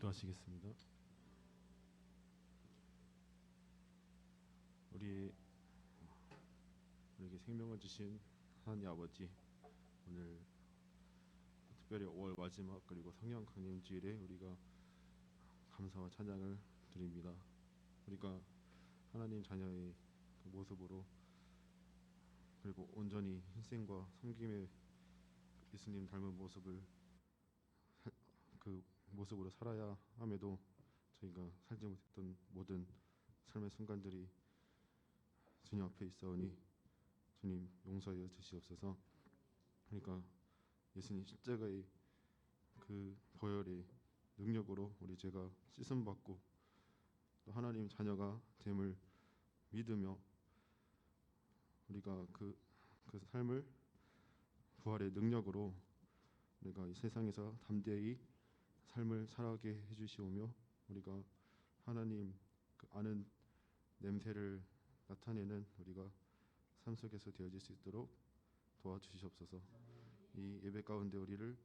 기도하시겠습니다. 우리에게 생명을 주신 하나님 아버지, 오늘 특별히 5월 마지막 그리고 성령 강림 주일에 우리가 감사와 찬양을 드립니다. 우리가 하나님 자녀의 그 모습으로 그리고 온전히 희생과 섬김의 예수님 닮은 그 모습으로 살아야 함에도 저희가 살지 못했던 모든 삶의 순간들이 주님 앞에 있사오니 주님 용서하여 주시옵소서. 그러니까 예수님 십자가의 그 보혈의 능력으로 우리 죄가 씻음 받고 또 하나님 자녀가 됨을 믿으며 우리가 그 삶을 부활의 능력으로 우리가 이 세상에서 담대히 삶을 살아가게 해주시오며 우리가 하나님 그 아는 냄새를 나타내는 우리가 삶 속에서 되어질 수 있도록 도와주시옵소서. 이 예배 가운데 우리를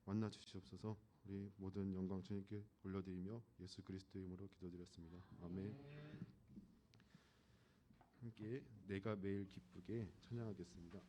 만나 주시옵소서. 우리 모든 영광 주님께 올려드리며 예수 그리스도의 이름으로 기도드렸습니다. 아멘. 함께 내가 매일 기쁘게 찬양하겠습니다.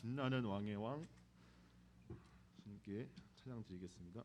빛나는 왕의 왕 주님께 찬양 드리겠습니다.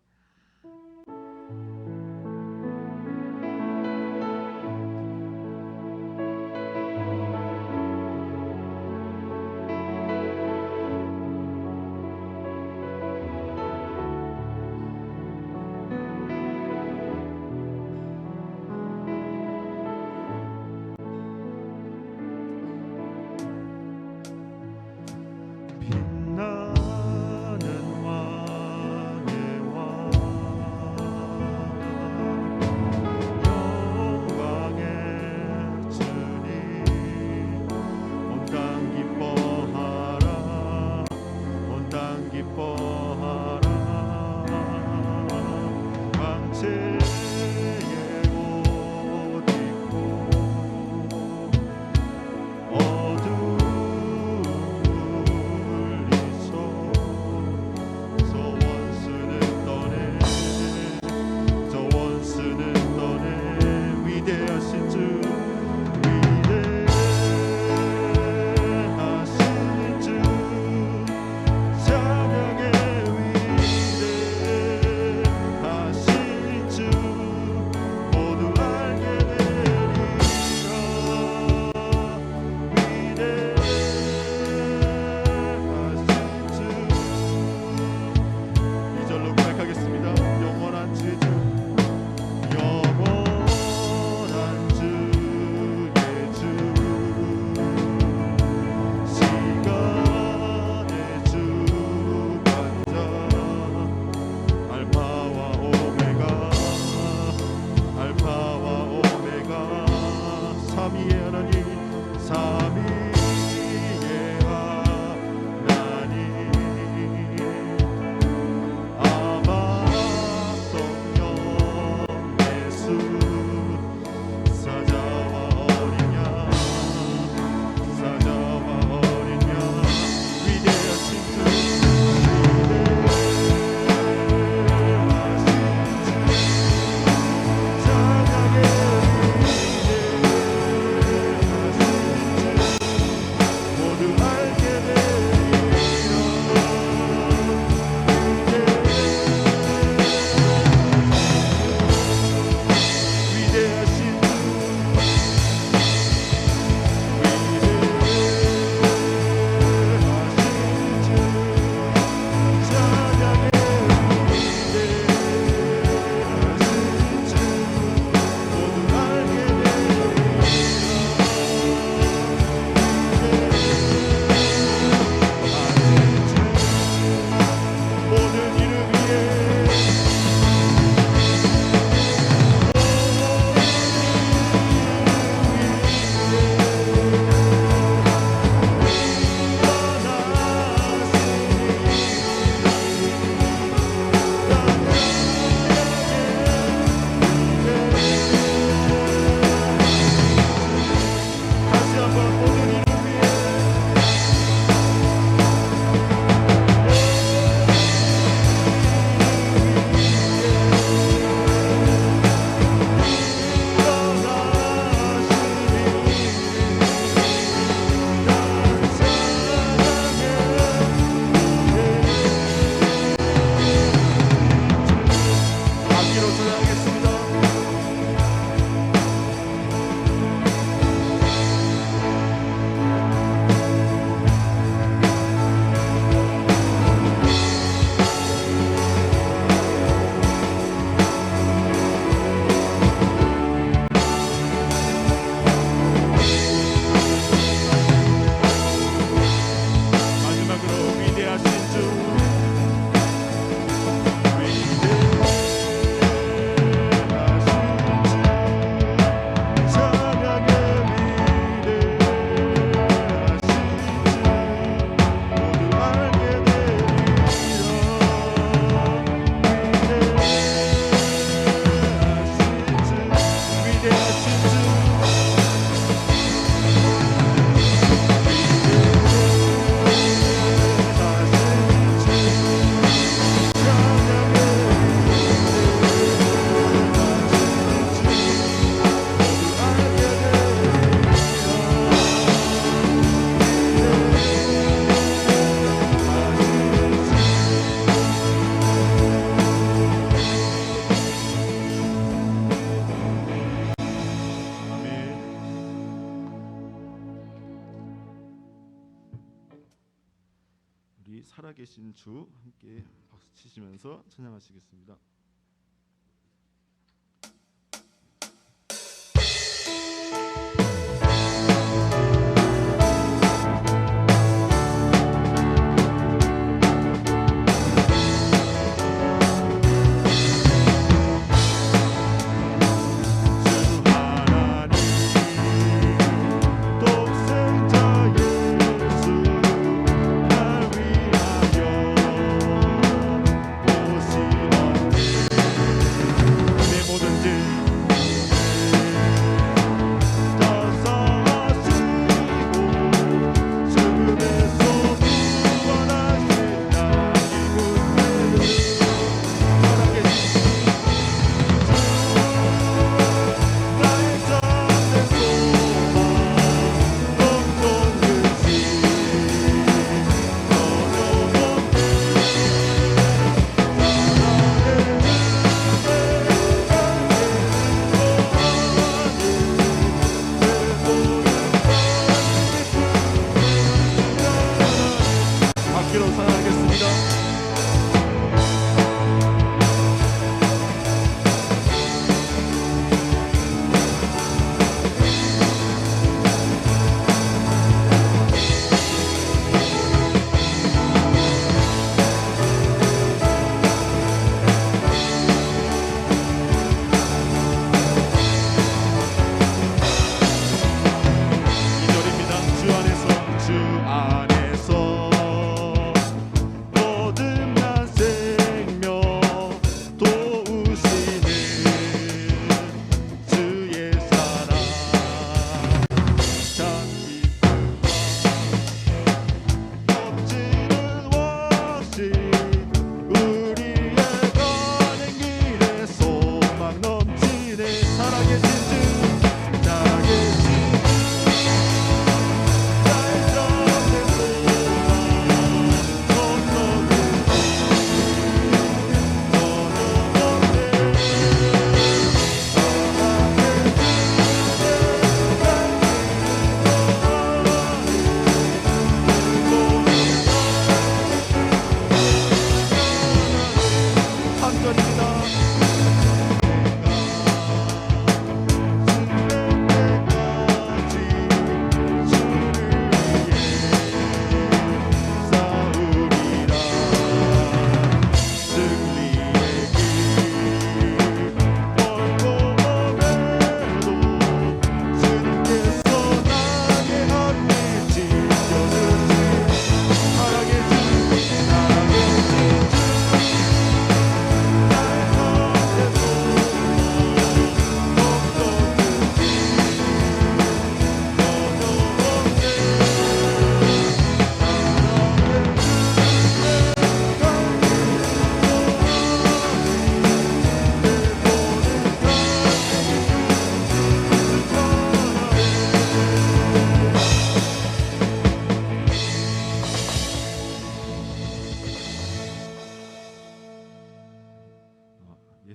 이 살아계신 주 함께 박수 치시면서 찬양하시겠습니다.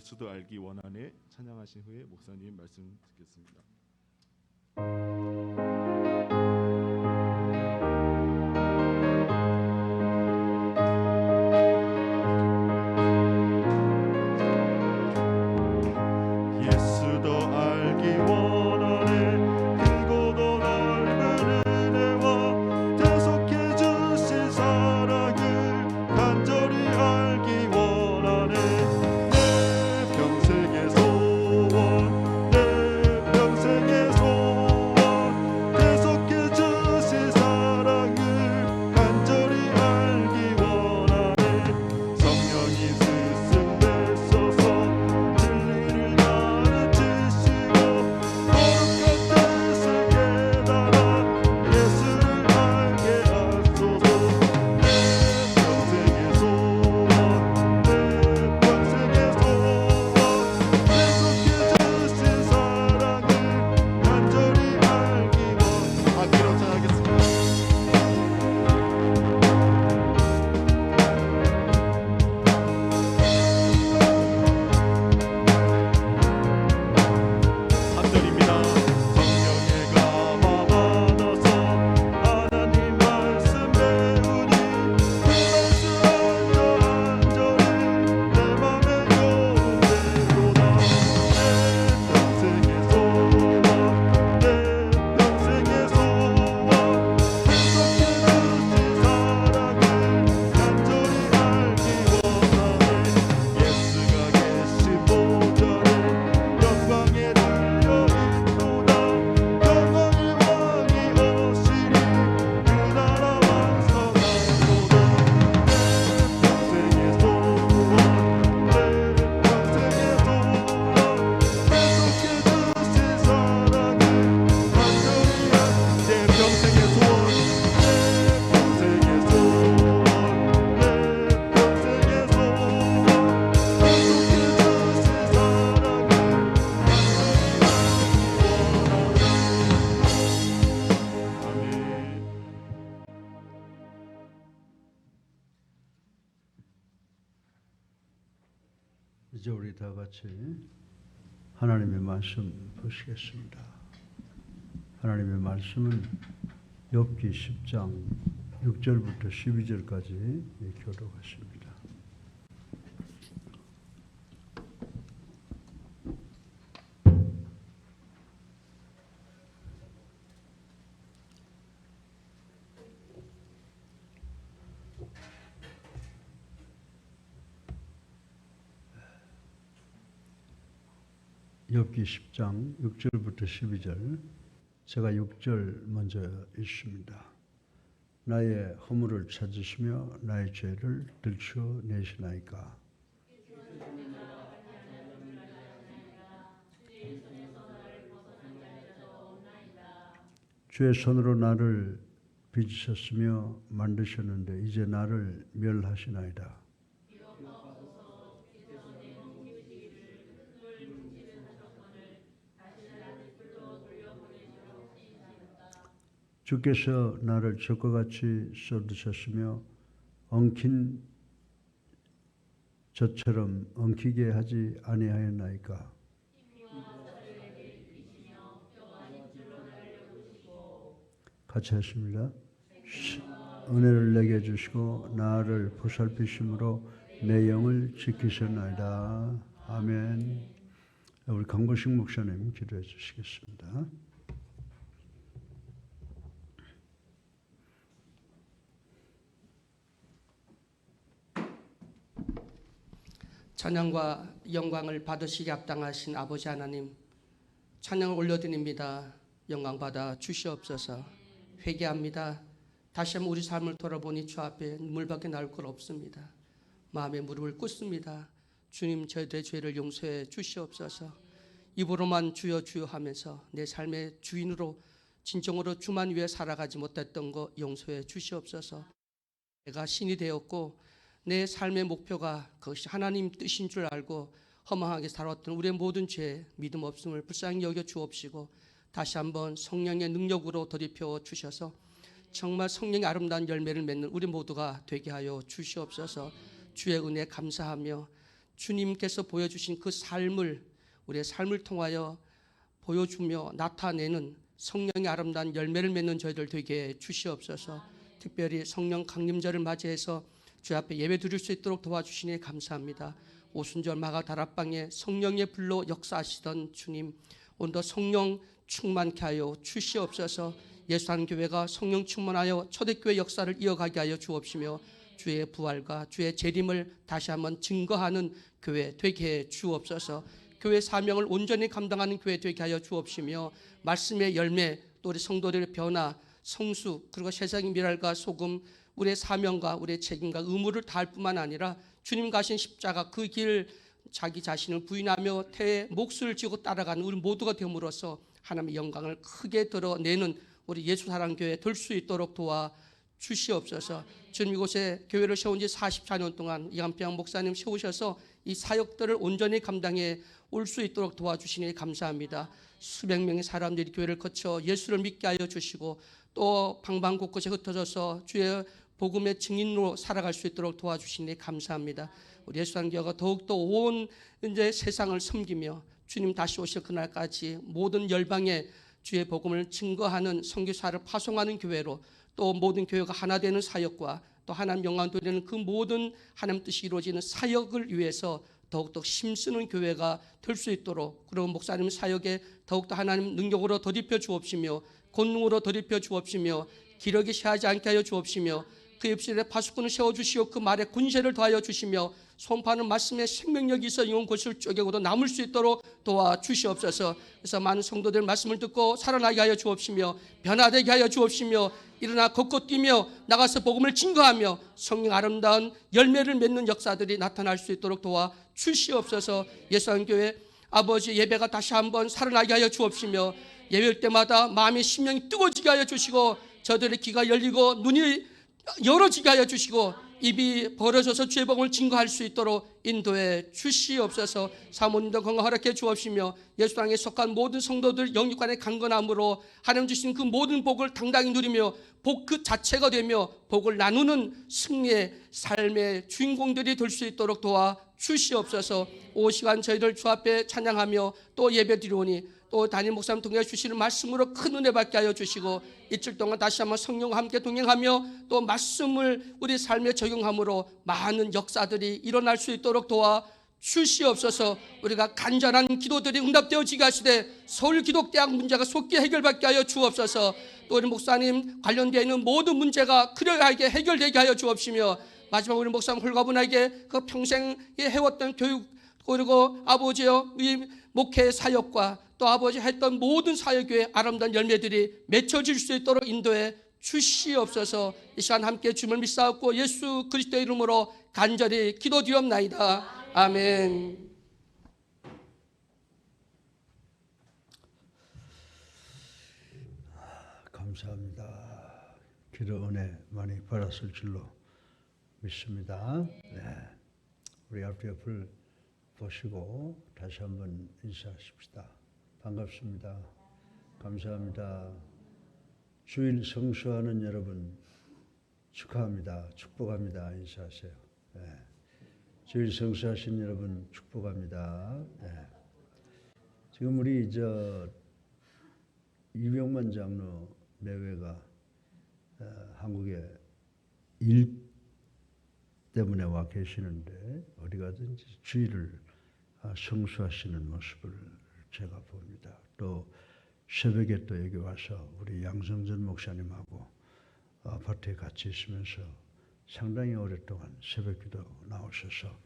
예수도 알기 원하네 찬양하신 후에 목사님 말씀 듣겠습니다. 이제 우리 다 같이 하나님의 말씀 보시겠습니다. 하나님의 말씀은 욥기 10장 6절부터 12절까지 교독하십니다. 욥기 10장 6절부터 12절, 제가 6절 먼저 읽습니다. 나의 허물을 찾으시며 나의 죄를 들추어내시나이까. 주의 손으로 나를 빚으셨으며 만드셨는데 이제 나를 멸하시나이다. 주께서 나를 적과 같이 쏟으셨으며 엉킨 젖처럼 엉키게 하지 아니하였나이까. 같이 하십니다. 은혜를 내게 주시고 나를 보살피심으로 내 영을 지키셨나이다. 아멘. 우리 강보식 목사님 기도해 주시겠습니다. 찬양과 영광을 받으시기 합당하신 아버지 하나님, 찬양을 올려드립니다. 영광 받아 주시옵소서. 회개합니다. 다시 한번 우리 삶을 돌아보니 주 앞에 눈물밖에 나올 것 없습니다. 마음에 무릎을 꿇습니다. 주님, 저희들의 죄를 용서해 주시옵소서. 입으로만 주여 주여 하면서 내 삶의 주인으로 진정으로 주만 위해 살아가지 못했던 거 용서해 주시옵소서. 내가 신이 되었고 내 삶의 목표가 그것이 하나님 뜻인 줄 알고 허망하게 살았던 우리의 모든 죄, 믿음 없음을 불쌍히 여겨 주옵시고 다시 한번 성령의 능력으로 더입혀 주셔서 정말 성령의 아름다운 열매를 맺는 우리 모두가 되게 하여 주시옵소서. 주의 은혜 감사하며 주님께서 보여주신 그 삶을 우리의 삶을 통하여 보여주며 나타내는 성령의 아름다운 열매를 맺는 저희들 되게 주시옵소서. 특별히 성령 강림절을 맞이해서 주 앞에 예배 드릴 수 있도록 도와주시니 감사합니다. 오순절 마가 다락방에 성령의 불로 역사하시던 주님, 오늘도 성령 충만케 하여 주시옵소서. 예수한교회가 성령 충만하여 초대교회 역사를 이어가게 하여 주옵시며 주의 부활과 주의 재림을 다시 한번 증거하는 교회 되게 해 주옵소서. 교회 사명을 온전히 감당하는 교회 되게 하여 주옵시며 말씀의 열매, 또 우리 성도들의 변화, 성수, 그리고 세상의 미랄과 소금, 우리의 사명과 우리의 책임과 의무를 다할 뿐만 아니라 주님 가신 십자가 그 길 자기 자신을 부인하며 태의 몫을 지고 따라가는 우리 모두가 됨으로써 하나님의 영광을 크게 드러내는 우리 예수사랑교회 될 수 있도록 도와 주시옵소서. 주님, 이곳에 교회를 세운 지 44년 동안 이한평 목사님 세우셔서 이 사역들을 온전히 감당해 올 수 있도록 도와주시니 감사합니다. 수백 명의 사람들이 교회를 거쳐 예수를 믿게 하여 주시고 또 방방곳곳에 흩어져서 주의 복음의 증인으로 살아갈 수 있도록 도와주시니 감사합니다. 우리 예수한교회가 더욱더 온 이제 세상을 섬기며 주님 다시 오실 그날까지 모든 열방에 주의 복음을 증거하는 선교사를 파송하는 교회로, 또 모든 교회가 하나 되는 사역과 또 하나님 영광 돌리는 그 모든 하나님 뜻이 이루어지는 사역을 위해서 더욱더 힘쓰는 교회가 될 수 있도록, 그리고 목사님 사역에 더욱더 하나님 능력으로 덧입혀 주옵시며 권능으로 덧입혀 주옵시며 기력이 쇠하지 않게 하여 주옵시며 그 입술에 파수꾼을 세워주시오 그 말에 군세를 더하여 주시며 선포하는 말씀에 생명력이 있어 영혼 곳을 쪼개고도 남을 수 있도록 도와주시옵소서. 그래서 많은 성도들 말씀을 듣고 살아나게 하여 주옵시며 변화되게 하여 주옵시며 일어나 걷고 뛰며 나가서 복음을 증거하며 성령 아름다운 열매를 맺는 역사들이 나타날 수 있도록 도와주시옵소서. 예수한교회 아버지 예배가 다시 한번 살아나게 하여 주옵시며 예배할 때마다 마음의 심령이 뜨거워지게 하여 주시고 저들의 귀가 열리고 눈이 열어지게 하여 주시고 입이 벌어져서 주의 복음을 증거할 수 있도록 인도해 주시옵소서. 사모님도 건강 허락해 주옵시며 예수당에 속한 모든 성도들 영육간의 강건함으로 하나님 주신 그 모든 복을 당당히 누리며 복 그 자체가 되며 복을 나누는 승리의 삶의 주인공들이 될 수 있도록 도와 주시옵소서. 오 시간 저희들 주 앞에 찬양하며 또 예배드리오니 또 담임 목사님 통해 주시는 말씀으로 큰 은혜 받게 하여 주시고 이틀 동안 다시 한번 성령과 함께 동행하며 또 말씀을 우리 삶에 적용함으로 많은 역사들이 일어날 수 있도록 도와 주시옵소서. 우리가 간절한 기도들이 응답되어지게 하시되 서울기독대학 문제가 속히 해결받게 하여 주옵소서. 또 우리 목사님 관련되어 있는 모든 문제가 그려하게 해결되게 하여 주옵시며 마지막 우리 목사님 홀가분하게 그 평생 해왔던 교육 그리고 아버지여 우리 목회 사역과 또 아버지 했던 모든 사역의 아름다운 열매들이 맺혀질 수 있도록 인도해 주시옵소서. 이 시간 함께 주님을 믿사옵고 예수 그리스도의 이름으로 간절히 기도드리옵나이다. 아멘. 감사합니다. 기도 은혜 많이 받았을 줄로 믿습니다. 네. 우리 앞뒤 옆을 보시고 다시 한번 인사하십시다. 반갑습니다. 감사합니다. 주일 성수하는 여러분 축하합니다. 축복합니다. 인사하세요. 네. 주일 성수하신 여러분 축복합니다. 네. 지금 우리 이병만 장로 내외가 한국에 일 때문에 와 계시는데 어디 가든지 주일을 성수하시는 모습을 제가 봅니다. 또 새벽에 또 여기 와서 우리 양성전 목사님하고 아파트에 같이 있으면서 상당히 오랫동안 새벽기도 나오셔서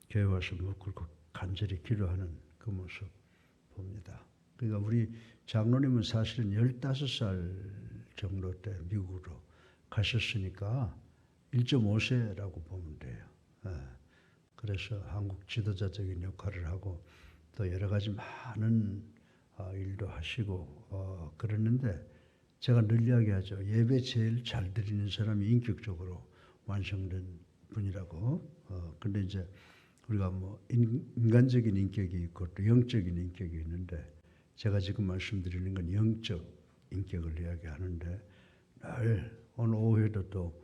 교회 와서 무릎 꿇고 간절히 기도하는 그 모습 봅니다. 그러니까 우리 장로님은 사실은 15살 정도 때 미국으로 가셨으니까 1.5세라고 보면 돼요. 그래서 한국 지도자적인 역할을 하고 또 여러 가지 많은 일도 하시고 그랬는데 제가 늘 이야기하죠. 예배 제일 잘 드리는 사람이 인격적으로 완성된 분이라고. 근데 이제 우리가 뭐 인간적인 인격이 있고 또 영적인 인격이 있는데 제가 지금 말씀드리는 건 영적 인격을 이야기하는데 늘 오늘 오후에도 또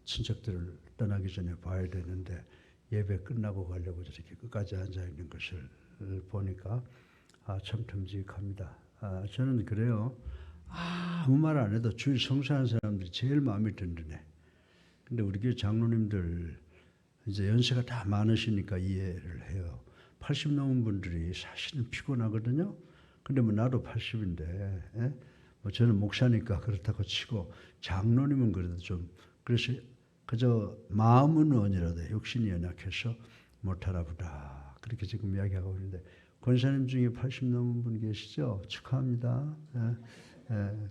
친척들을 떠나기 전에 봐야 되는데 예배 끝나고 가려고 저렇게 끝까지 앉아 있는 것을 보니까 참 듬직합니다. 저는 그래요. 아무 말 안 해도 주일 성수하는 사람들이 제일 마음이 든든해. 근데 우리 교회 장로님들 이제 연세가 다 많으시니까 이해를 해요. 80 넘은 분들이 사실은 피곤하거든요. 근데 뭐 나도 80인데 뭐 저는 목사니까 그렇다고 치고 장로님은 그래도 좀 그래서 그저 마음은 원이라도 욕심이 연약해서 못하나 보다. 그렇게 지금 이야기하고 있는데 권사님 중에 80 넘은 분 계시죠? 축하합니다.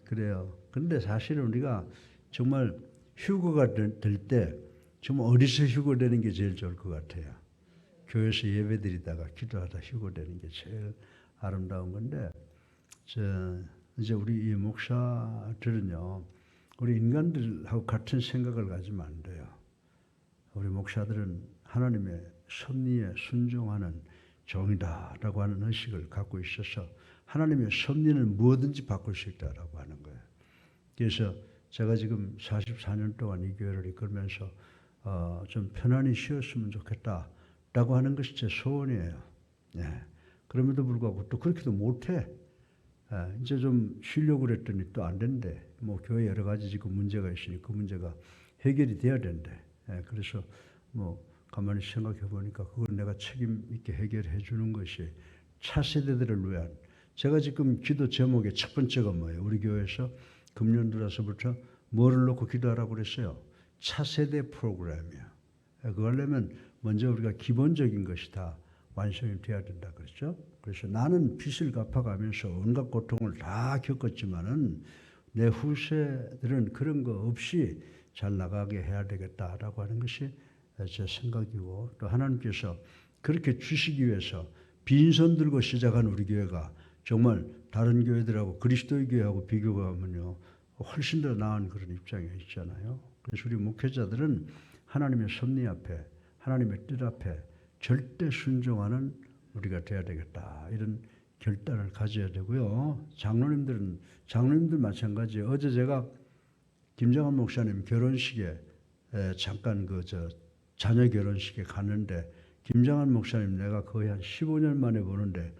그래요. 그런데 사실은 우리가 정말 휴거가 될 때 정말 어디서 휴거되는 게 제일 좋을 것 같아요. 교회에서 예배드리다가 기도하다 휴거되는 게 제일 아름다운 건데 이제 우리 이 목사들은요. 우리 인간들하고 같은 생각을 가지면 안 돼요. 우리 목사들은 하나님의 섭리에 순종하는 종이다라고 하는 의식을 갖고 있어서 하나님의 섭리는 무엇든지 바꿀 수 있다라고 하는 거예요. 그래서 제가 지금 44년 동안 이 교회를 이끌면서 좀 편안히 쉬었으면 좋겠다라고 하는 것이 제 소원이에요. 네. 그럼에도 불구하고 또 그렇게도 못해. 이제 좀 쉬려고 그랬더니 또 안 된대. 뭐 교회 여러 가지 지금 문제가 있으니 그 문제가 해결이 돼야 된대. 그래서 뭐 가만히 생각해 보니까 그걸 내가 책임 있게 해결해 주는 것이 차세대들을 위한 제가 지금 기도 제목의 첫 번째가 뭐예요? 우리 교회에서 금년 들어서부터 뭐를 놓고 기도하라고 그랬어요? 차세대 프로그램이야. 그거 하려면 먼저 우리가 기본적인 것이 다 완성이 돼야 된다 그랬죠. 그래서 나는 빚을 갚아가면서 온갖 고통을 다 겪었지만은 내 후세들은 그런 거 없이 잘 나가게 해야 되겠다라고 하는 것이 제 생각이고 또 하나님께서 그렇게 주시기 위해서 빈손 들고 시작한 우리 교회가 정말 다른 교회들하고 그리스도의 교회하고 비교가 하면요 훨씬 더 나은 그런 입장에 있잖아요. 그래서 우리 목회자들은 하나님의 섭리 앞에, 하나님의 뜻 앞에 절대 순종하는 우리가 돼야 되겠다. 이런 결단을 가져야 되고요. 장로님들 마찬가지예요. 어제 제가 김장한 목사님 결혼식에 잠깐 자녀 결혼식에 갔는데 김장한 목사님 내가 거의 한 15년 만에 보는데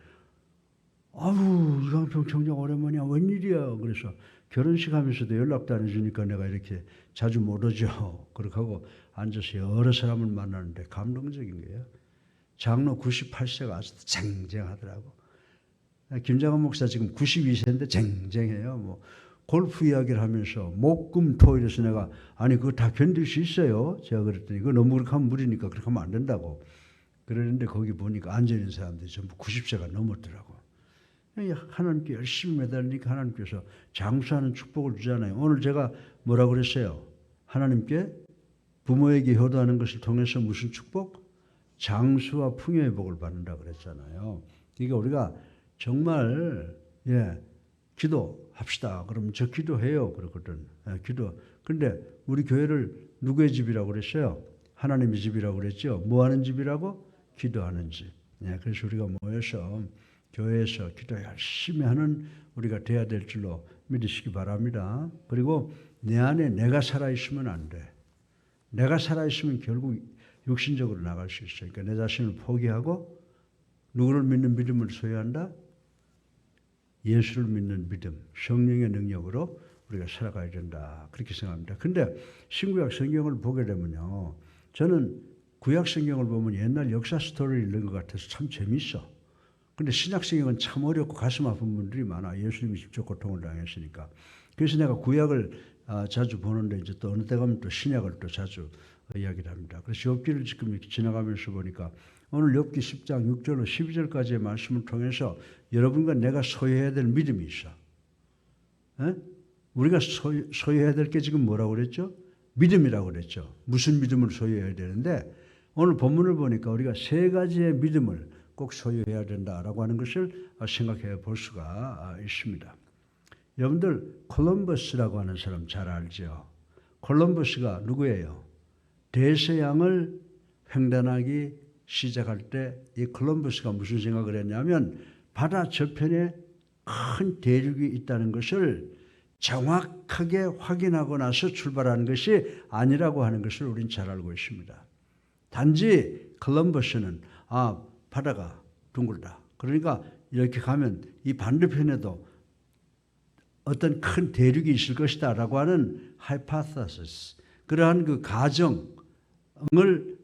아유 이강평 청장 오랜만이야. 웬일이야. 그래서 결혼식 하면서도 연락도 안 해주니까 내가 이렇게 자주 못 오죠. 그렇게 하고 앉아서 여러 사람을 만나는데 감동적인 거예요. 장로 98세가 아직도 쟁쟁하더라고. 김장한 목사 지금 92세인데 쟁쟁해요. 뭐 골프 이야기를 하면서 목금토일에서 내가 아니 그거 다 견딜 수 있어요. 제가 그랬더니 그거 너무 그렇게 하면 무리니까 그렇게 하면 안 된다고. 그러는데 거기 보니까 앉아있는 사람들이 전부 90세가 넘었더라고. 하나님께 열심히 매달리니까 하나님께서 장수하는 축복을 주잖아요. 오늘 제가 뭐라고 그랬어요? 하나님께 부모에게 효도하는 것을 통해서 무슨 축복? 장수와 풍요의 복을 받는다고 그랬잖아요. 그러니까 우리가 정말 기도합시다. 그러면 저 기도해요. 그러거든. 기도. 근데 우리 교회를 누구의 집이라고 그랬어요? 하나님의 집이라고 그랬죠. 뭐 하는 집이라고? 기도하는 집. 그래서 우리가 모여서 교회에서 기도 열심히 하는 우리가 돼야 될 줄로 믿으시기 바랍니다. 그리고 내 안에 내가 살아있으면 안 돼. 내가 살아있으면 결국 육신적으로 나갈 수 있어요. 그러니까 내 자신을 포기하고 누구를 믿는 믿음을 소유한다? 예수를 믿는 믿음, 성령의 능력으로 우리가 살아가야 된다. 그렇게 생각합니다. 근데 신구약 성경을 보게 되면요. 저는 구약 성경을 보면 옛날 역사 스토리를 읽는 것 같아서 참 재밌어. 근데 신약 성경은 참 어렵고 가슴 아픈 분들이 많아. 예수님이 직접 고통을 당했으니까. 그래서 내가 구약을 자주 보는데 이제 또 어느 때 가면 또 신약을 또 자주 이야기를 합니다. 그래서 욥기를 지금 이렇게 지나가면서 보니까 오늘 욥기 10장 6절로 12절까지의 말씀을 통해서 여러분과 내가 소유해야 될 믿음이 있어. 우리가 소유해야 될 게 지금 뭐라고 그랬죠? 믿음이라고 그랬죠. 무슨 믿음을 소유해야 되는데 오늘 본문을 보니까 우리가 세 가지의 믿음을 꼭 소유해야 된다라고 하는 것을 생각해 볼 수가 있습니다. 여러분들 콜럼버스라고 하는 사람 잘 알죠? 콜럼버스가 누구예요? 대서양을 횡단하기 시작할 때 이 콜럼버스가 무슨 생각을 했냐면 바다 저편에 큰 대륙이 있다는 것을 정확하게 확인하고 나서 출발하는 것이 아니라고 하는 것을 우린 잘 알고 있습니다. 단지 콜럼버스는 바다가 둥글다. 그러니까 이렇게 가면 이 반대편에도 어떤 큰 대륙이 있을 것이다 라고 하는 hypothesis, 그러한 그 가정을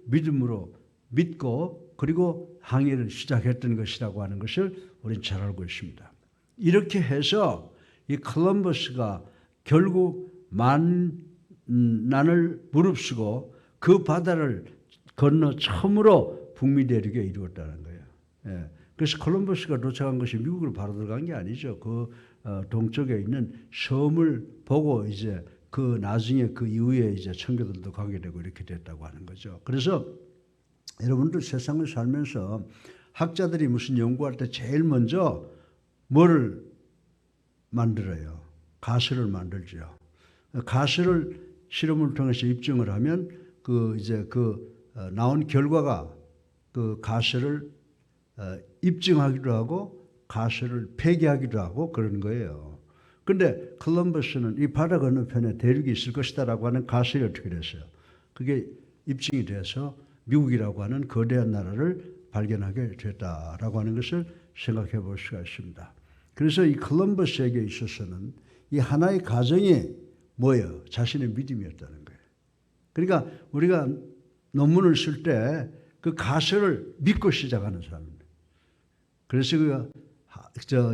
믿음으로 믿고 그리고 항해를 시작했던 것이라고 하는 것을 우리는 잘 알고 있습니다. 이렇게 해서 이 콜럼버스가 결국 만난을 무릅쓰고 그 바다를 건너 처음으로 북미 대륙에 이루었다는 거예요. 그래서 콜럼버스가 도착한 것이 미국으로 바로 들어간 게 아니죠. 그 동쪽에 있는 섬을 보고 이제 그 나중에 그 이후에 이제 청교도들도 가게 되고 이렇게 됐다고 하는 거죠. 그래서 여러분들 세상을 살면서 학자들이 무슨 연구할 때 제일 먼저 뭐를 만들어요? 가설을 만들죠. 가설을 실험을 통해서 입증을 하면 나온 결과가 그 가설을 입증하기도 하고 가설을 폐기하기도 하고 그런 거예요. 그런데 콜럼버스는 이 바다 건너편에 대륙이 있을 것이다라고 하는 가설이 어떻게 됐어요? 그게 입증이 돼서 미국이라고 하는 거대한 나라를 발견하게 됐다라고 하는 것을 생각해 볼 수가 있습니다. 그래서 이 콜럼버스에게 있어서는 이 하나의 가정이 뭐예요? 자신의 믿음이었다는 거예요. 그러니까 우리가 논문을 쓸 때 그 가설을 믿고 시작하는 사람입니다. 그래서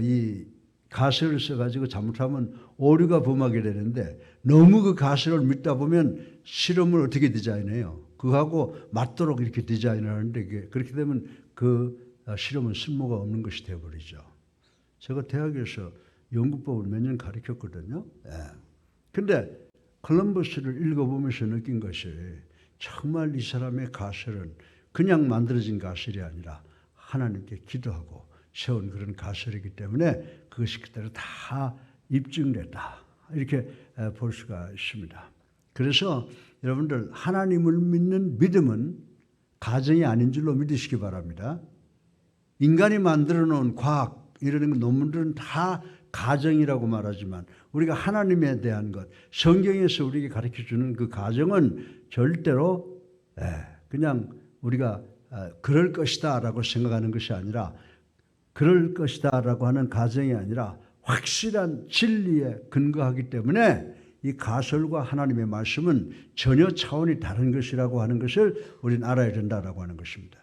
이 가설을 써가지고 잘못하면 오류가 범하게 되는데 너무 그 가설을 믿다 보면 실험을 어떻게 디자인해요? 그거하고 맞도록 이렇게 디자인을 하는데 그렇게 되면 그 실험은 쓸모가 없는 것이 되어버리죠. 제가 대학에서 연구법을 몇 년 가르쳤거든요. 근데 콜럼버스를 읽어보면서 느낀 것이 정말 이 사람의 가설은 그냥 만들어진 가설이 아니라 하나님께 기도하고 세운 그런 가설이기 때문에 그것이 그대로 다 입증됐다. 이렇게 볼 수가 있습니다. 그래서 여러분들 하나님을 믿는 믿음은 가정이 아닌 줄로 믿으시기 바랍니다. 인간이 만들어 놓은 과학 이런 논문들은 다 가정이라고 말하지만 우리가 하나님에 대한 것, 성경에서 우리에게 가르쳐주는 그 가정은 절대로 그냥 우리가 그럴 것이다 라고 생각하는 것이 아니라, 그럴 것이다 라고 하는 가정이 아니라 확실한 진리에 근거하기 때문에 이 가설과 하나님의 말씀은 전혀 차원이 다른 것이라고 하는 것을 우리는 알아야 된다라고 하는 것입니다.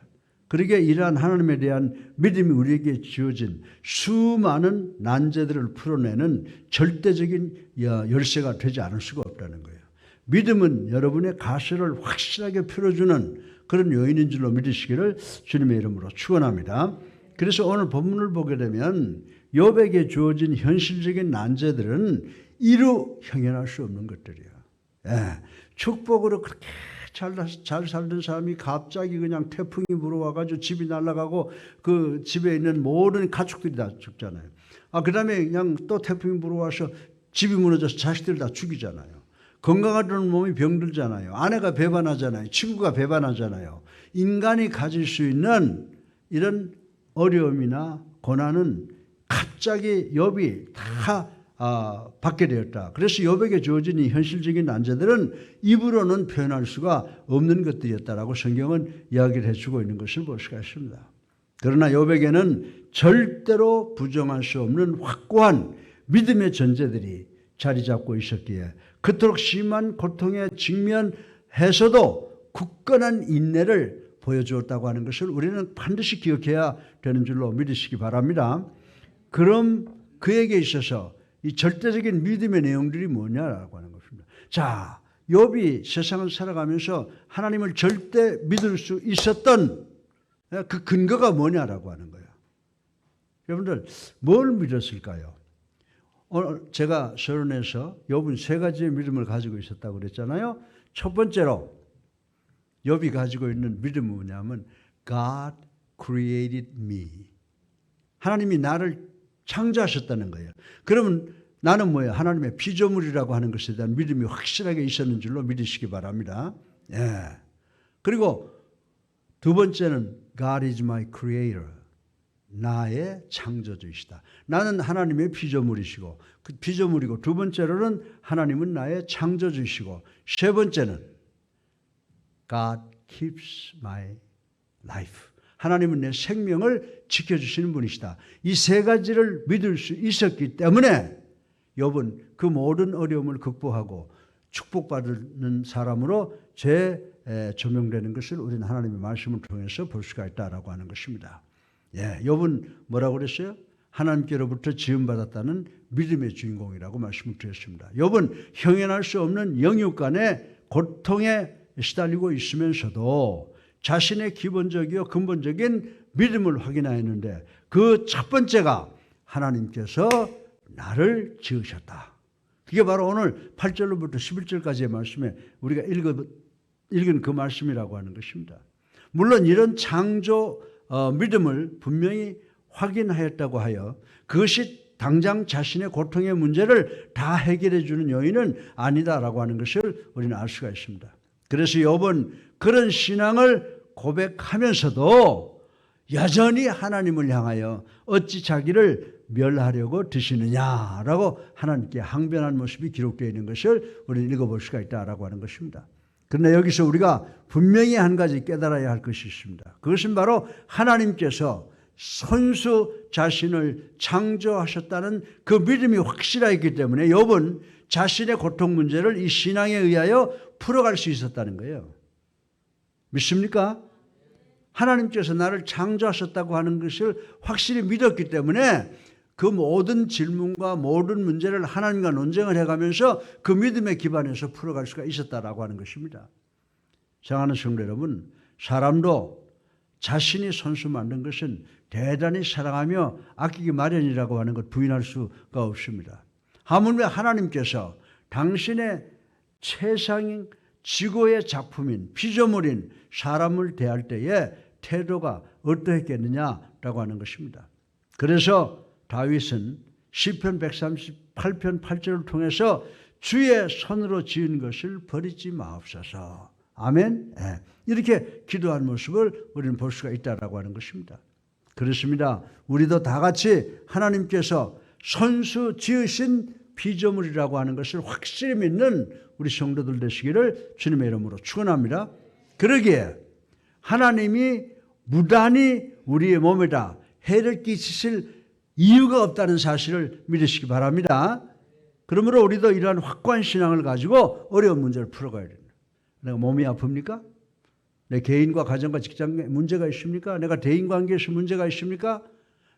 그러기에 이러한 하나님에 대한 믿음이 우리에게 주어진 수많은 난제들을 풀어내는 절대적인 열쇠가 되지 않을 수가 없다는 거예요. 믿음은 여러분의 가설을 확실하게 풀어주는 그런 요인인 줄로 믿으시기를 주님의 이름으로 축원합니다. 그래서 오늘 본문을 보게 되면 욥에게 주어진 현실적인 난제들은 이루 형연할 수 없는 것들이에요. 축복으로 그렇게 잘 살던 사람이 갑자기 그냥 태풍이 불어와가지고 집이 날아가고 그 집에 있는 모든 가축들이 다 죽잖아요. 그 다음에 그냥 또 태풍이 불어와서 집이 무너져서 자식들 다 죽이잖아요. 건강하던 몸이 병들잖아요. 아내가 배반하잖아요. 친구가 배반하잖아요. 인간이 가질 수 있는 이런 어려움이나 고난은 갑자기 욥이 다 받게 되었다. 그래서 욥에게 주어진 이 현실적인 난제들은 입으로는 표현할 수가 없는 것들이었다라고 성경은 이야기를 해주고 있는 것을 볼 수가 있습니다. 그러나 욥에게는 절대로 부정할 수 없는 확고한 믿음의 전제들이 자리 잡고 있었기에 그토록 심한 고통에 직면해서도 굳건한 인내를 보여주었다고 하는 것을 우리는 반드시 기억해야 되는 줄로 믿으시기 바랍니다. 그럼 그에게 있어서 이 절대적인 믿음의 내용들이 뭐냐라고 하는 것입니다. 자, 욥이 세상을 살아가면서 하나님을 절대 믿을 수 있었던 그 근거가 뭐냐라고 하는 거예요. 여러분들 뭘 믿었을까요? 오늘 제가 서론에서 욥은 세 가지의 믿음을 가지고 있었다고 그랬잖아요. 첫 번째로 욥이 가지고 있는 믿음은 뭐냐면 God created me. 하나님이 나를 창조하셨다는 거예요. 그러면 나는 뭐예요? 하나님의 피조물이라고 하는 것에 대한 믿음이 확실하게 있었는 줄로 믿으시기 바랍니다. 그리고 두 번째는 God is my creator. 나의 창조주이시다. 나는 하나님의 피조물이시고 그 피조물이고, 두 번째로는 하나님은 나의 창조주이시고, 세 번째는 God keeps my life. 하나님은 내 생명을 지켜주시는 분이시다. 이 세 가지를 믿을 수 있었기 때문에 욥은 그 모든 어려움을 극복하고 축복받는 사람으로 재조명되는 것을 우리는 하나님의 말씀을 통해서 볼 수가 있다라고 하는 것입니다. 욥은 뭐라고 그랬어요? 하나님께로부터 지음받았다는 믿음의 주인공이라고 말씀을 드렸습니다. 욥은 형연할 수 없는 영육간의 고통에 시달리고 있으면서도 자신의 기본적이요 근본적인 믿음을 확인하였는데 그 첫 번째가 하나님께서 나를 지으셨다. 그게 바로 오늘 8절로부터 11절까지의 말씀에 우리가 읽은 그 말씀이라고 하는 것입니다. 물론 이런 창조 믿음을 분명히 확인하였다고 하여 그것이 당장 자신의 고통의 문제를 다 해결해 주는 요인은 아니다라고 하는 것을 우리는 알 수가 있습니다. 그래서 욥은 그런 신앙을 고백하면서도 여전히 하나님을 향하여 어찌 자기를 멸하려고 드시느냐라고 하나님께 항변한 모습이 기록되어 있는 것을 우리는 읽어볼 수가 있다라고 하는 것입니다. 그러나 여기서 우리가 분명히 한 가지 깨달아야 할 것이 있습니다. 그것은 바로 하나님께서 손수 자신을 창조하셨다는 그 믿음이 확실하기 때문에 욥은 자신의 고통 문제를 이 신앙에 의하여 풀어갈 수 있었다는 거예요. 믿습니까? 하나님께서 나를 창조하셨다고 하는 것을 확실히 믿었기 때문에 그 모든 질문과 모든 문제를 하나님과 논쟁을 해가면서 그 믿음에 기반해서 풀어갈 수가 있었다라고 하는 것입니다. 사랑하는 성도 여러분, 사람도 자신이 손수 만든 것은 대단히 사랑하며 아끼기 마련이라고 하는 것 부인할 수가 없습니다. 하물며 하나님께서 당신의 최상인 지고의 작품인 피조물인 사람을 대할 때의 태도가 어떠했겠느냐라고 하는 것입니다. 그래서 다윗은 시편 138편 8절을 통해서 주의 손으로 지은 것을 버리지 마옵소서. 아멘. 예. 이렇게 기도하는 모습을 우리는 볼 수가 있다라고 하는 것입니다. 그렇습니다. 우리도 다 같이 하나님께서 손수 지으신 피조물이라고 하는 것을 확실히 믿는 우리 성도들 되시기를 주님의 이름으로 축원합니다. 그러기에 하나님이 무단히 우리의 몸에다 해를 끼치실 이유가 없다는 사실을 믿으시기 바랍니다. 그러므로 우리도 이러한 확고한 신앙을 가지고 어려운 문제를 풀어가야 됩니다. 내가 몸이 아픕니까? 내 개인과 가정과 직장에 문제가 있습니까? 내가 대인관계에서 문제가 있습니까?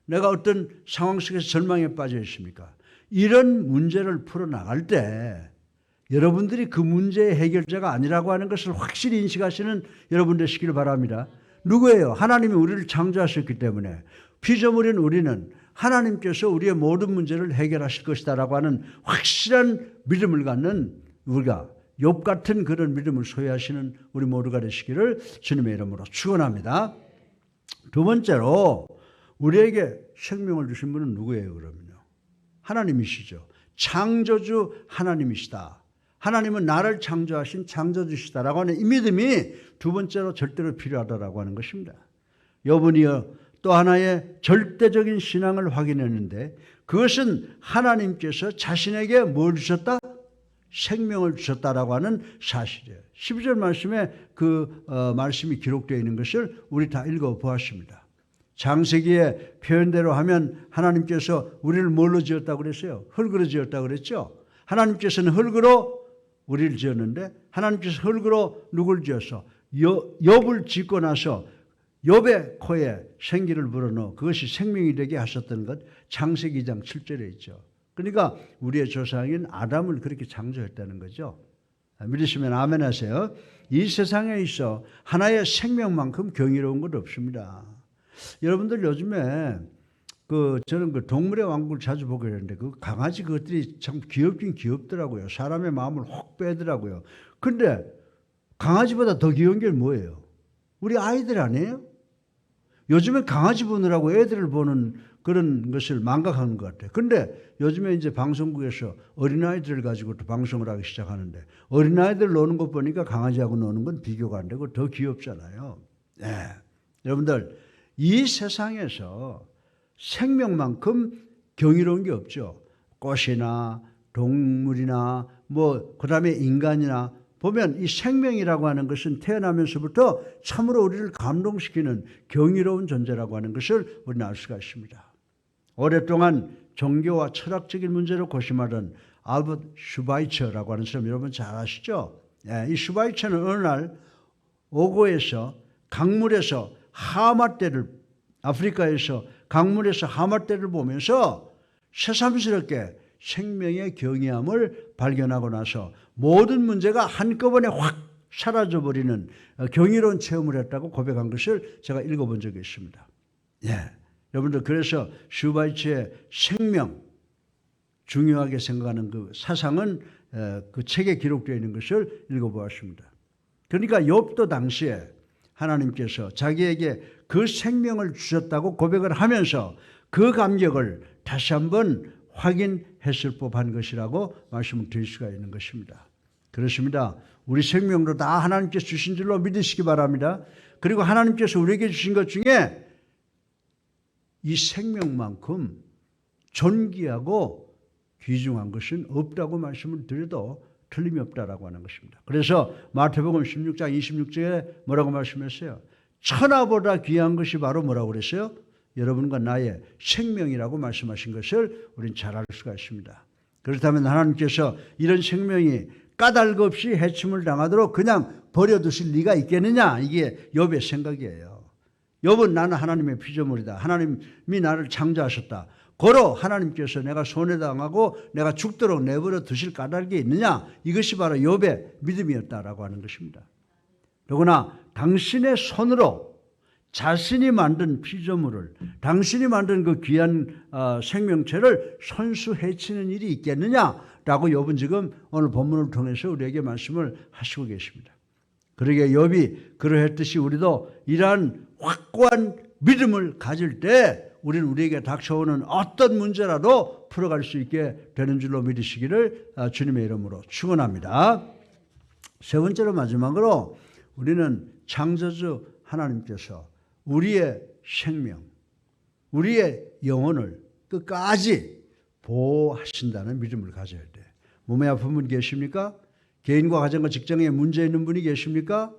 내가 어떤 상황 속에서 절망에 빠져 있습니까? 이런 문제를 풀어나갈 때 여러분들이 그 문제의 해결자가 아니라고 하는 것을 확실히 인식하시는 여러분 되시기를 바랍니다. 누구예요? 하나님이 우리를 창조하셨기 때문에 피조물인 우리는 하나님께서 우리의 모든 문제를 해결하실 것이다라고 하는 확실한 믿음을 갖는 우리가 욥 같은 그런 믿음을 소유하시는 우리 모두가 되시기를 주님의 이름으로 축원합니다. 두 번째로 우리에게 생명을 주신 분은 누구예요? 그러면요, 하나님이시죠. 창조주 하나님이시다. 하나님은 나를 창조하신 창조주시다라고 하는 이 믿음이 두 번째로 절대로 필요하다라고 하는 것입니다. 욥은이요 또 하나의 절대적인 신앙을 확인했는데 그것은 하나님께서 자신에게 뭘 주셨다? 생명을 주셨다라고 하는 사실이에요. 12절 말씀에 그 말씀이 기록되어 있는 것을 우리 다 읽어보았습니다. 창세기의 표현대로 하면 하나님께서 우리를 뭘로 지었다고 그랬어요? 흙으로 지었다고 그랬죠. 하나님께서는 흙으로 우리를 지었는데 하나님께서 흙으로 누굴 지었어? 욥을 짓고 나서 욥의 코에 생기를 불어넣어 그것이 생명이 되게 하셨던 것 창세기 2장 7절에 있죠. 그러니까 우리의 조상인 아담을 그렇게 창조했다는 거죠. 믿으시면 아멘 하세요. 이 세상에 있어 하나의 생명만큼 경이로운 것 없습니다. 여러분들 요즘에 저는 그 동물의 왕국을 자주 보게 되는데 그 강아지 그것들이 참 귀엽긴 귀엽더라고요. 사람의 마음을 확 빼더라고요. 근데 강아지보다 더 귀여운 게 뭐예요? 우리 아이들 아니에요? 요즘에 강아지 보느라고 애들을 보는 그런 것을 망각하는 것 같아요. 근데 요즘에 이제 방송국에서 어린아이들을 가지고 또 방송을 하기 시작하는데 어린아이들 노는 것 보니까 강아지하고 노는 건 비교가 안 되고 더 귀엽잖아요. 네. 여러분들 이 세상에서 생명만큼 경이로운 게 없죠. 꽃이나 동물이나 그다음에 인간이나 보면 이 생명이라고 하는 것은 태어나면서부터 참으로 우리를 감동시키는 경이로운 존재라고 하는 것을 우리는 알 수가 있습니다. 오랫동안 종교와 철학적인 문제로 고심하던 알버트 슈바이처라고 하는 사람 여러분 잘 아시죠? 이 슈바이처는 어느 날 오고에서 강물에서 하마떼를 아프리카에서 강물에서 하마떼를 보면서 새삼스럽게 생명의 경이함을 발견하고 나서 모든 문제가 한꺼번에 확 사라져버리는 경이로운 체험을 했다고 고백한 것을 제가 읽어본 적이 있습니다. 여러분들 그래서 슈바이처의 생명 중요하게 생각하는 그 사상은 그 책에 기록되어 있는 것을 읽어보았습니다. 그러니까 욥도 당시에 하나님께서 자기에게 그 생명을 주셨다고 고백을 하면서 그 감격을 다시 한번 확인했을 법한 것이라고 말씀을 드릴 수가 있는 것입니다. 그렇습니다. 우리 생명도 다 하나님께서 주신 줄로 믿으시기 바랍니다. 그리고 하나님께서 우리에게 주신 것 중에 이 생명만큼 존귀하고 귀중한 것은 없다고 말씀을 드려도 틀림이 없다라고 하는 것입니다. 그래서 마태복음 16장 26절에 뭐라고 말씀했어요? 천하보다 귀한 것이 바로 뭐라고 그랬어요? 여러분과 나의 생명이라고 말씀하신 것을 우리는 잘 알 수가 있습니다. 그렇다면 하나님께서 이런 생명이 까닭 없이 해침을 당하도록 그냥 버려두실 리가 있겠느냐? 이게 욥의 생각이에요. 욥은 나는 하나님의 피조물이다. 하나님이 나를 창조하셨다. 고로 하나님께서 내가 손해당하고 내가 죽도록 내버려 두실 까닭이 있느냐? 이것이 바로 욥의 믿음이었다라고 하는 것입니다. 더구나 당신의 손으로 자신이 만든 피조물을 당신이 만든 그 귀한 생명체를 손수 해치는 일이 있겠느냐라고 욥은 지금 오늘 본문을 통해서 우리에게 말씀을 하시고 계십니다. 그러기에 욥이 그러했듯이 우리도 이러한 확고한 믿음을 가질 때 우리는 우리에게 닥쳐오는 어떤 문제라도 풀어갈 수 있게 되는 줄로 믿으시기를 주님의 이름으로 축원합니다. 세 번째로 마지막으로 우리는 창조주 하나님께서 우리의 생명, 우리의 영혼을 끝까지 보호하신다는 믿음을 가져야 돼. 몸에 아픈 분 계십니까? 개인과 가정과 직장에 문제 있는 분이 계십니까?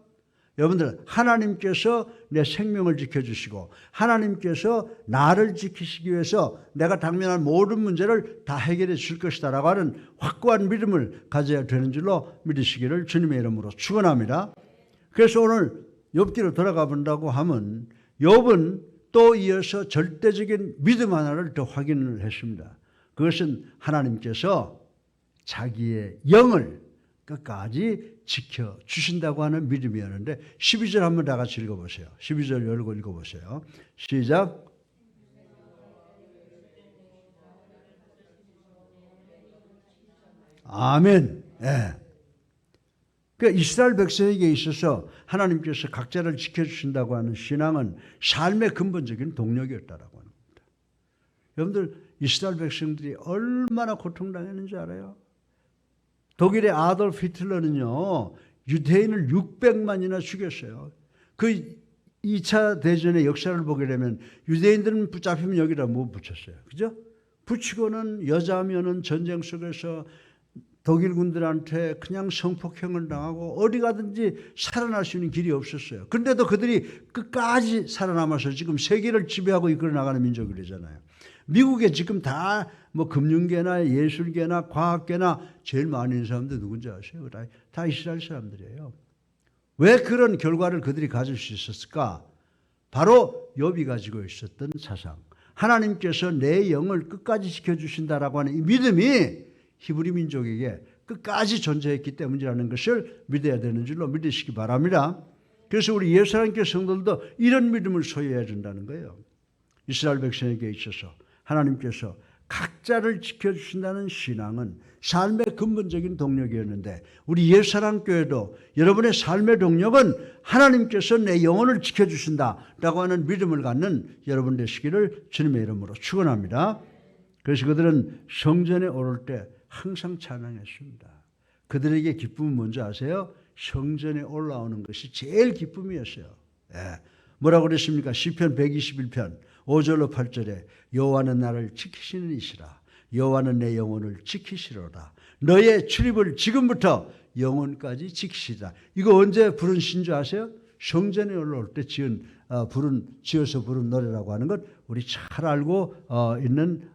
여러분들, 하나님께서 내 생명을 지켜주시고 하나님께서 나를 지키시기 위해서 내가 당면한 모든 문제를 다 해결해 줄 것이다라고 하는 확고한 믿음을 가져야 되는 줄로 믿으시기를 주님의 이름으로 축원합니다. 그래서 오늘 욥기로 돌아가 본다고 하면 욥은 또 이어서 절대적인 믿음 하나를 더 확인을 했습니다. 그것은 하나님께서 자기의 영을 끝까지 지켜주신다고 하는 믿음이었는데 12절 한번 다 같이 읽어보세요. 12절 열고 읽어보세요. 시작. 아멘. 예. 그러니까 이스라엘 백성에게 있어서 하나님께서 각자를 지켜주신다고 하는 신앙은 삶의 근본적인 동력이었다라고 합니다. 여러분들, 이스라엘 백성들이 얼마나 고통당했는지 알아요? 독일의 아돌프 히틀러는요, 유대인을 600만이나 죽였어요. 그 2차 대전의 역사를 보게 되면 유대인들은 붙잡히면 여기다 뭐 붙였어요. 그죠? 붙이고는 여자면은 전쟁 속에서 독일 군들한테 그냥 성폭행을 당하고 어디 가든지 살아날 수 있는 길이 없었어요. 그런데도 그들이 끝까지 살아남아서 지금 세계를 지배하고 이끌어 나가는 민족이잖아요. 미국에 지금 다 뭐 금융계나 예술계나 과학계나 제일 많이 있는 사람들 누군지 아세요? 다 이스라엘 사람들이에요. 왜 그런 결과를 그들이 가질 수 있었을까? 바로 욥이 가지고 있었던 사상. 하나님께서 내 영을 끝까지 지켜주신다라고 하는 이 믿음이 히브리 민족에게 끝까지 존재했기 때문이라는 것을 믿어야 되는 줄로 믿으시기 바랍니다. 그래서 우리 예수님께 성도들도 이런 믿음을 소유해야 된다는 거예요. 이스라엘 백성에게 있어서 하나님께서 각자를 지켜주신다는 신앙은 삶의 근본적인 동력이었는데 우리 예수사랑교회도 여러분의 삶의 동력은 하나님께서 내 영혼을 지켜주신다라고 하는 믿음을 갖는 여러분 되시기를 주님의 이름으로 축원합니다. 그래서 그들은 성전에 오를 때 항상 찬양했습니다. 그들에게 기쁨은 뭔지 아세요? 성전에 올라오는 것이 제일 기쁨이었어요. 예. 뭐라고 그랬습니까? 시편 121편 5절로 8절에 여호와는 나를 지키시는 이시라. 여호와는 내 영혼을 지키시로다. 너의 출입을 지금부터 영혼까지 지키시다. 이거 언제 부른 신주 아세요? 성전에 올라올 때 지어서 부른 노래라고 하는 것 우리 잘 알고 있는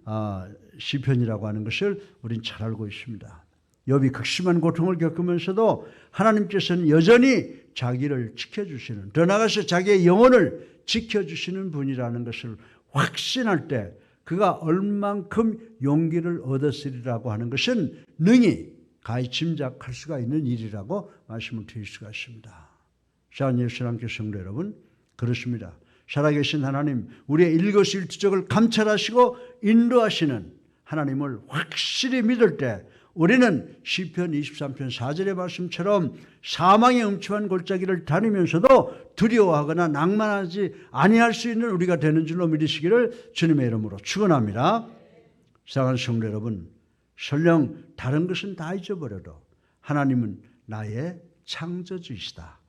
시편이라고 하는 것을 우린 잘 알고 있습니다. 욥이 극심한 고통을 겪으면서도 하나님께서는 여전히 자기를 지켜주시는, 더 나아가서 자기의 영혼을 지켜주시는 분이라는 것을 확신할 때 그가 얼만큼 용기를 얻었으리라고 하는 것은 능히 가히 짐작할 수가 있는 일이라고 말씀을 드릴 수가 있습니다. 사랑하는 예수님께 성도 여러분, 그렇습니다. 살아계신 하나님, 우리의 일거수일투족을 감찰하시고 인도하시는 하나님을 확실히 믿을 때 우리는 시편 23편 4절의 말씀처럼 사망의 음침한 골짜기를 다니면서도 두려워하거나 낭만하지 아니할 수 있는 우리가 되는 줄로 믿으시기를 주님의 이름으로 축원합니다. 사랑하는 성도 여러분, 설령 다른 것은 다 잊어버려도 하나님은 나의 창조주이시다.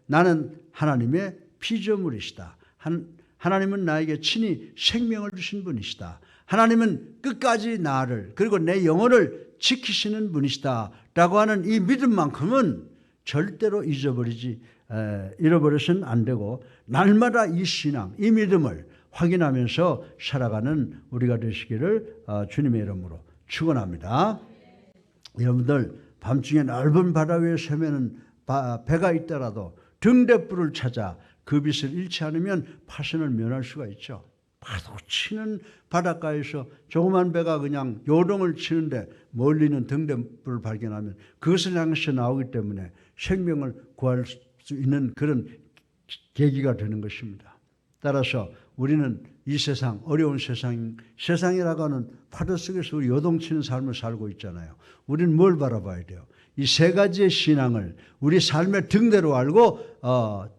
나는 하나님의 피조물이시다. 하나님은 나에게 친히 생명을 주신 분이시다. 하나님은 끝까지 나를 그리고 내 영혼을 지키시는 분이시다 라고 하는 이 믿음만큼은 절대로 잃어버려서는 안 되고 날마다 이 신앙, 이 믿음을 확인하면서 살아가는 우리가 되시기를 주님의 이름으로 축원합니다. 여러분들, 밤중에 넓은 바다 위에 서면은 배가 있더라도 등대불을 찾아 그 빛을 잃지 않으면 파선을 면할 수가 있죠. 파도 치는 바닷가에서 조그만 배가 그냥 요동을 치는데 멀리는 등대불을 발견하면 그것을 향해서 나오기 때문에 생명을 구할 수 있는 그런 계기가 되는 것입니다. 따라서 우리는 이 세상, 어려운 세상이라고 하는 파도 속에서 우리 요동치는 삶을 살고 있잖아요. 우리는 뭘 바라봐야 돼요? 이 세 가지의 신앙을 우리 삶의 등대로 알고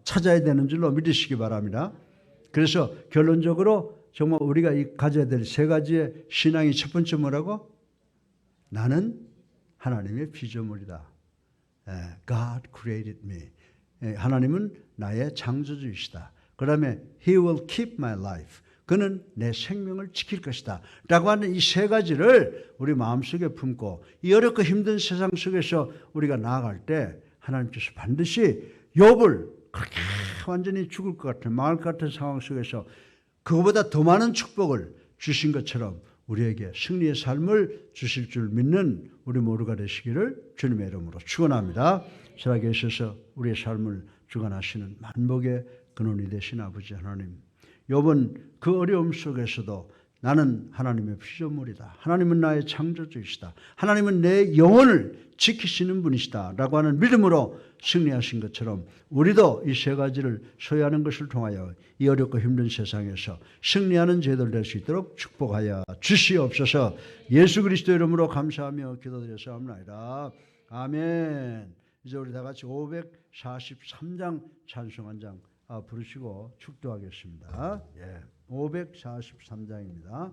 찾아야 되는 줄로 믿으시기 바랍니다. 그래서 결론적으로 정말 우리가 가져야 될 세 가지의 신앙이 첫 번째 뭐라고? 나는 하나님의 피조물이다. God created me. 하나님은 나의 창조주이시다. 그 다음에 He will keep my life. 그는 내 생명을 지킬 것이다. 라고 하는 이 세 가지를 우리 마음속에 품고 이 어렵고 힘든 세상 속에서 우리가 나아갈 때 하나님께서 반드시 욥을 그렇게 완전히 죽을 것 같은 망할 것 같은 상황 속에서 그거보다 더 많은 축복을 주신 것처럼 우리에게 승리의 삶을 주실 줄 믿는 우리 모두가 되시기를 주님의 이름으로 축원합니다. 살아계셔서 우리의 삶을 주관하시는 만복의 근원이 되신 아버지 하나님, 욥은 그 어려움 속에서도 나는 하나님의 피조물이다. 하나님은 나의 창조주이시다. 하나님은 내 영혼을 지키시는 분이시다. 라고 하는 믿음으로 승리하신 것처럼 우리도 이 세 가지를 소유하는 것을 통하여 이 어렵고 힘든 세상에서 승리하는 저희들 될 수 있도록 축복하여 주시옵소서. 예수 그리스도 이름으로 감사하며 기도드렸사옵나이다. 아멘. 이제 우리 다 같이 543장 찬송 한 장 부르시고 축도하겠습니다. 543장입니다.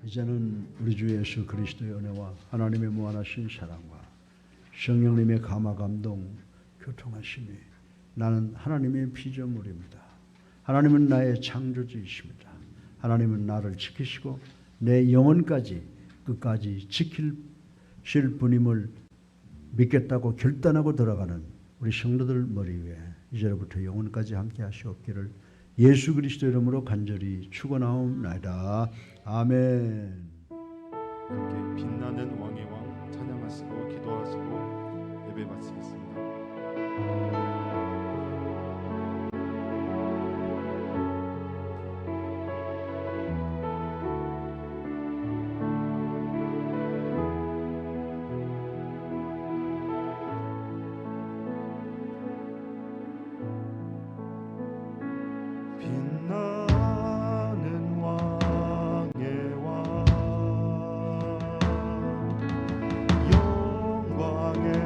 이제는 우리 주 예수 그리스도의 은혜와 하나님의 무한하신 사랑과 성령님의 감화 감동 교통하심이 나는 하나님의 피조물입니다. 하나님은 나의 창조주이십니다. 하나님은 나를 지키시고 내 영혼까지 끝까지 지키실 분임을 믿겠다고 결단하고 들어가는 우리 성도들 머리 위에 이제부터 영혼까지 함께 하시옵기를 예수 그리스도 이름으로 간절히 축원하옵나이다. 아멘. 함께 빛나는 왕의 왕 찬양하시고 기도하시고 예배 마치겠습니다. 영광의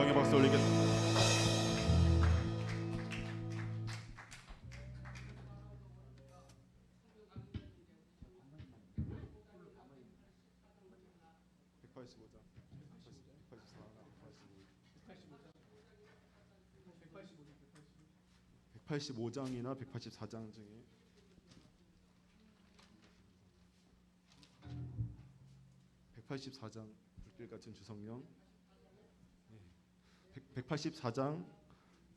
찬양의 박수 올리겠습니다. (185장이나) (184장) 중에 184장 불길 같은 주성령, 184장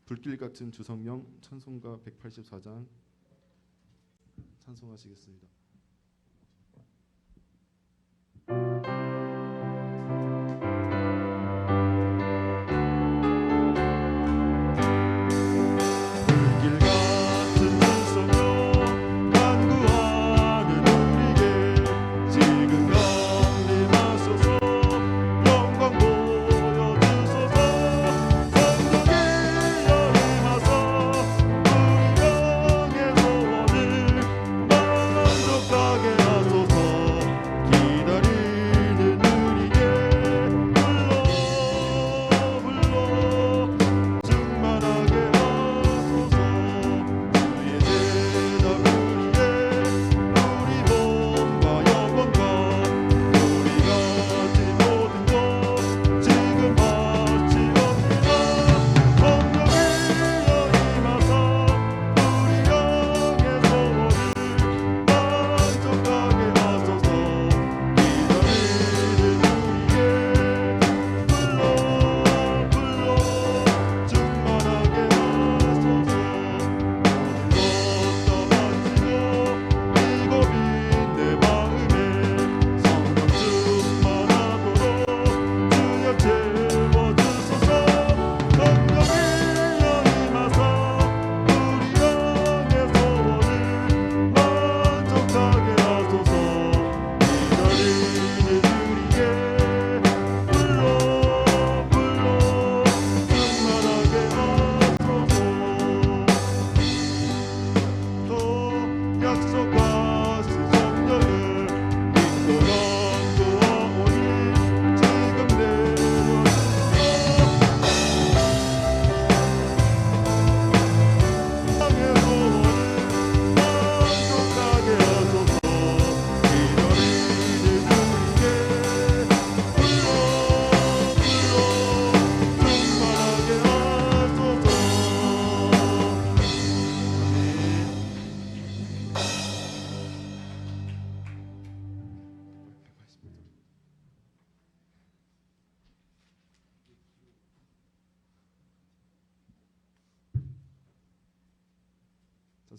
불길 같은 주성령 찬송가 184장 찬송하시겠습니다.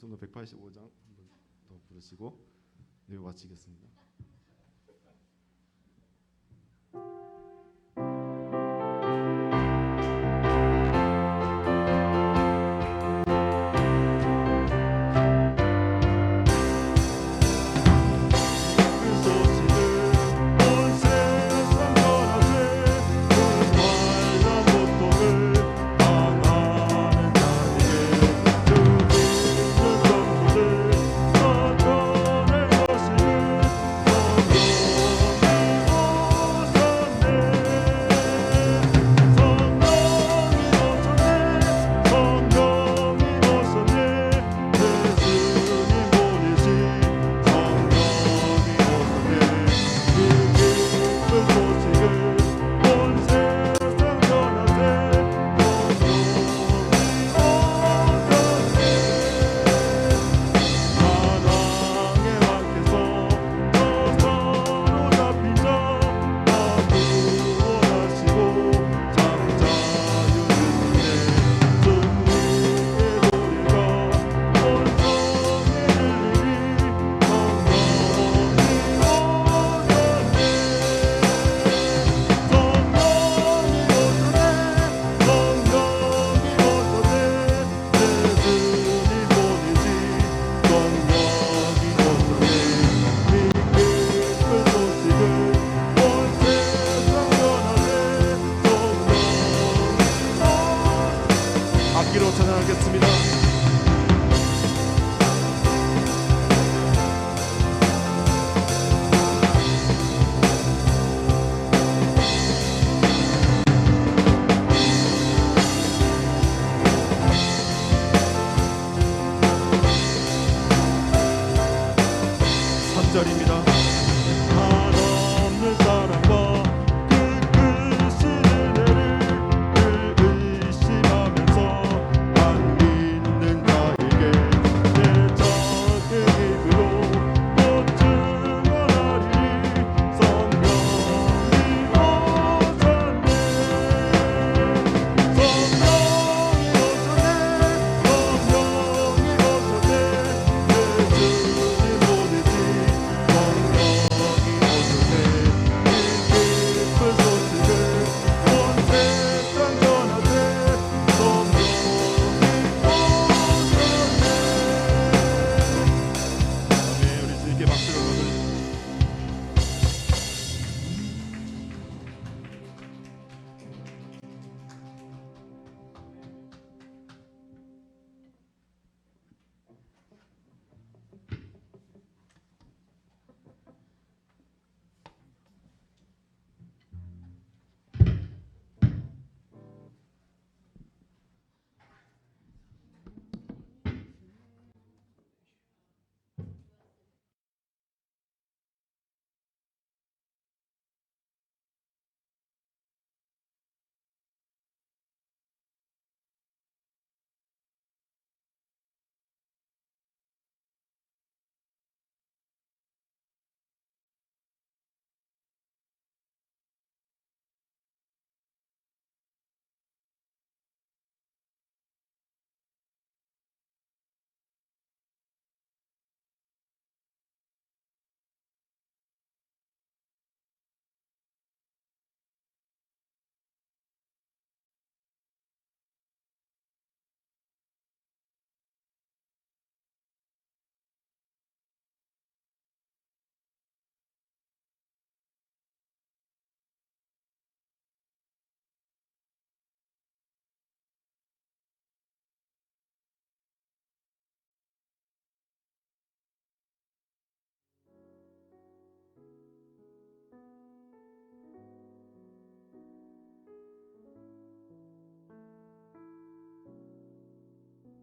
찬송가 185장 한 번 더 부르시고 예배 마치겠습니다. 악기로 찬양하겠습니다.